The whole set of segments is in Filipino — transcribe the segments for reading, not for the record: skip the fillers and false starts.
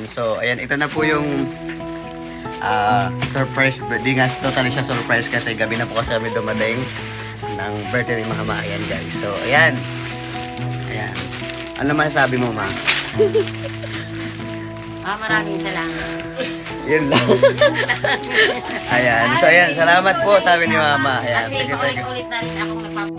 So, ayan, ito na po yung surprise. Di nga totally siya surprise kasi gabi na po kasi kami dumating ng birthday ni Mama. Ayan, guys. So, ayan. Ayan. Ano masasabi mo, Ma? Maraming salamat. Yun lang. Ayan. So, ayan. Salamat po, sabi ni Mama. Ayan. Kasi Thank you. paulit-ulit na rin akong nagpapalala.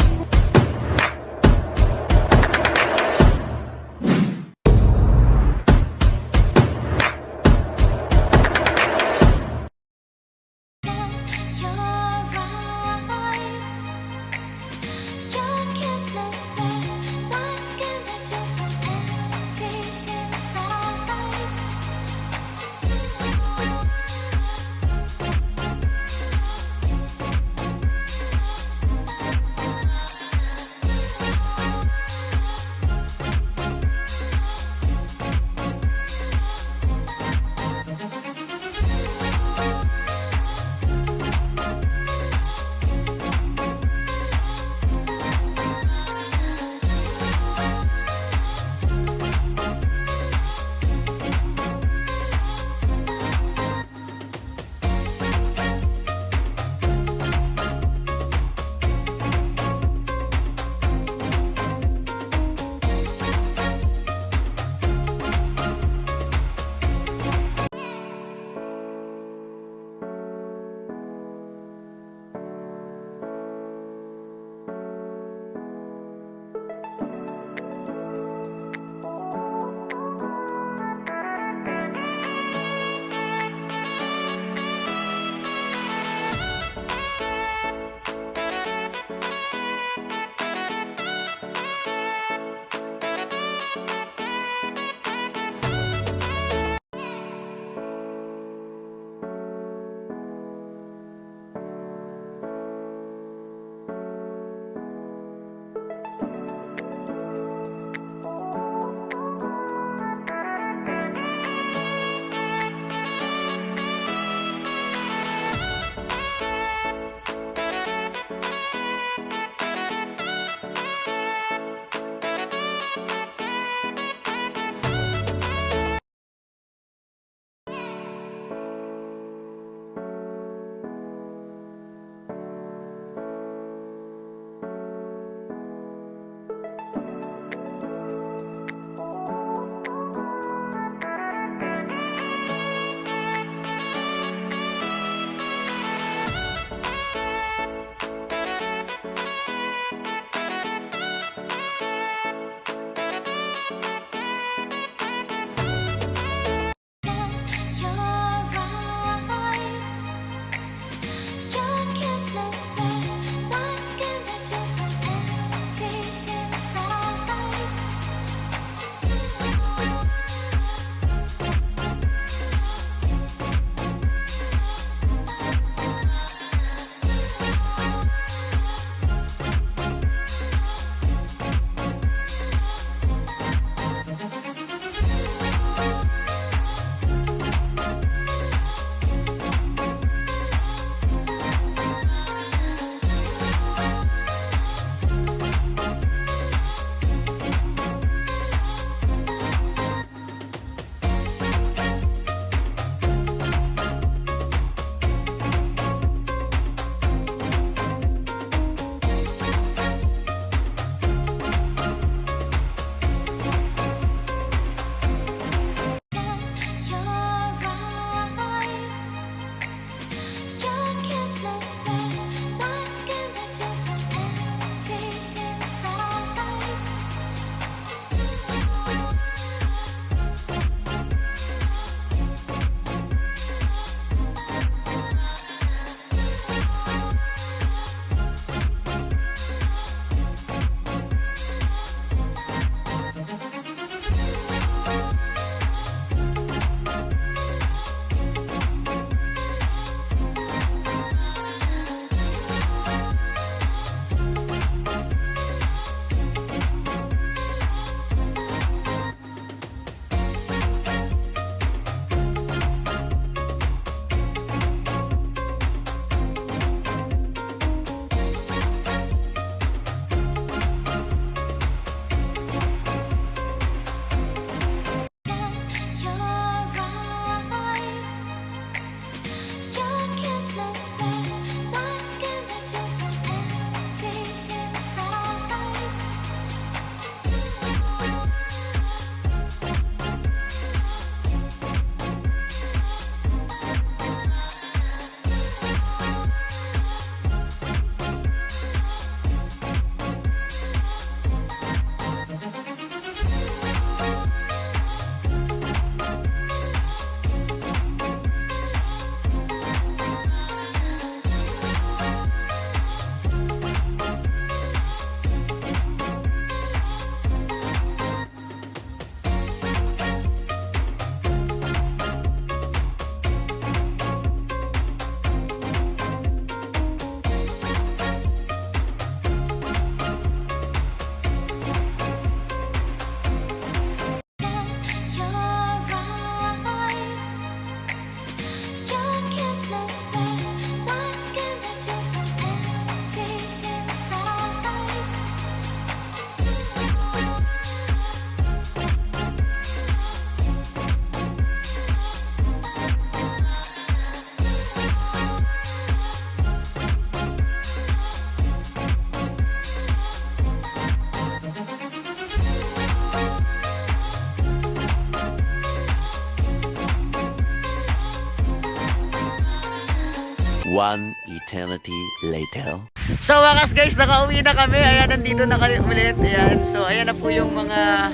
One eternity later. So wakas guys, nakauwi na kami. Ayan, nandito na kami ulit. Ayan, so ayan na po yung mga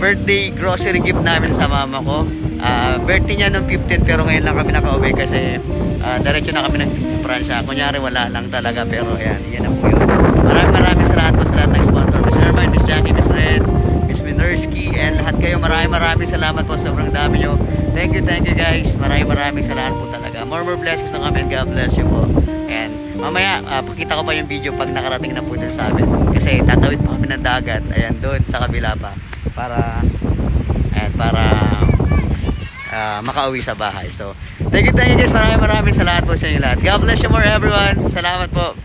birthday grocery gift namin sa mama ko. Birthday niya nung 15 pero ngayon lang kami nakauwi kasi diretso na kami nag-Pransya. Kunyari wala lang talaga pero ayan, yan na po yun. Maraming salamat po sa lahat ng sponsor. Miss Herman, Miss Jackie, Miss Red, Miss Minersky, and lahat kayo. Maraming salamat po. Sobrang dami nyo. Thank you guys. Maraming salamat po talaga. More blessings na kami and God bless you po. And mamaya, pakita ko pa yung video pag nakarating na po dun sa amin. Kasi tatawid pa kami ng dagat. Ayan, doon sa kabila pa. Para makauwi sa bahay. So, thank you guys. Maraming salamat po sa inyo lahat. God bless you more everyone. Salamat po.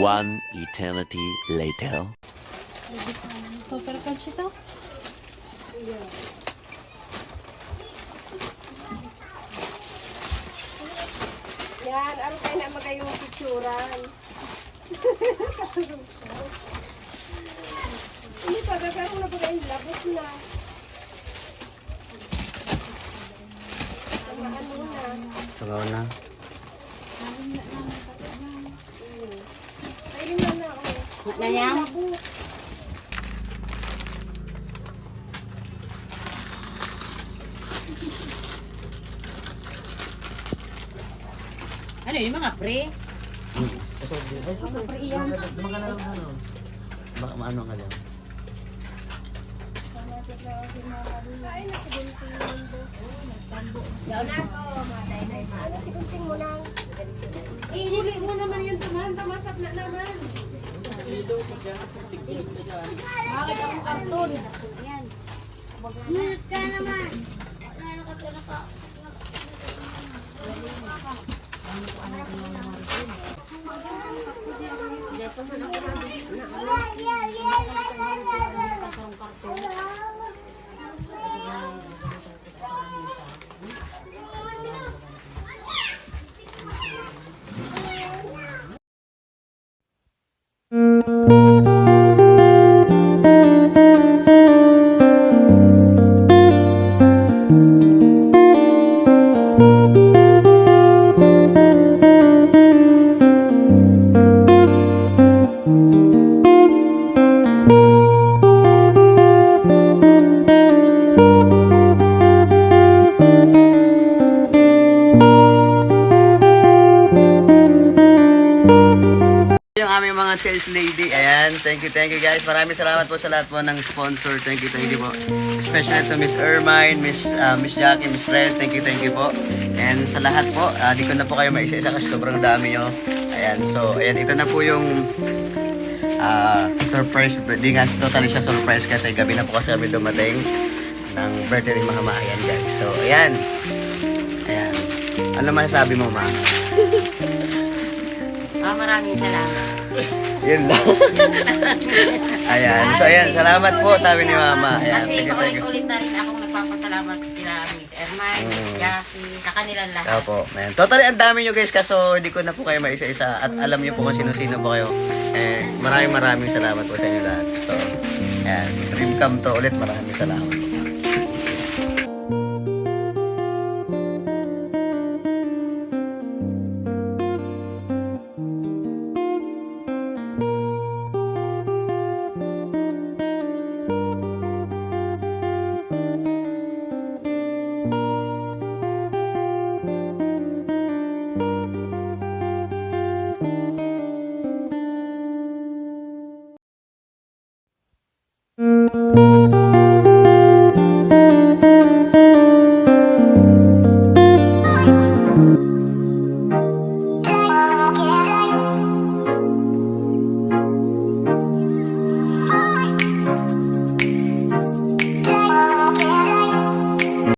One eternity later. Super catch ito. Yan, ano kayo na magayong picturan. Hindi pa, gagawin na ba kayong labot na? Ano na? Sungaw na. Ayun na na, Na yan? Ano yung mga pre? Mga pre yan. Baka maano ka lang. Yaw na ako, maday-day ma. Ano si kunting mo nang? Ihuli mo naman yung tuman, pamasak na naman. Bakit ang karton? Minute ka naman. Wala ka talaga. Yung aming mga sales lady, ayan, thank you guys. Maraming salamat po sa lahat po ng sponsor. Thank you po. Especially to Miss Ermine, Miss Jackie, Miss Red, thank you po. And sa lahat po, di ko na po kayo maisa-isa kasi sobrang dami nyo. Ayan, so, ayan, ito na po yung surprise. Di nga, totally siya surprise kasi gabi na po kasi kami dumating ng birthday ni Mama. Ayan guys, so, ayan. Ayan. Ano masasabi mo, Ma? Maraming salamat. Yun lang. Ayan. So, ayan. Salamat po, sabi ni Mama. Ayan. Kasi Thank you. paulit-ulit na rin akong nagpapasalamat sila Miss Ermine, Miss Jackie, sa kanilang lahat. Opo. Ayan. Totally, ang dami nyo guys, kaso hindi ko na po kayo maisa-isa. At alam nyo po kung sino-sino po kayo. Maraming salamat po sa inyo lahat. So, ayan. Dream come to ulit. Maraming salamat po.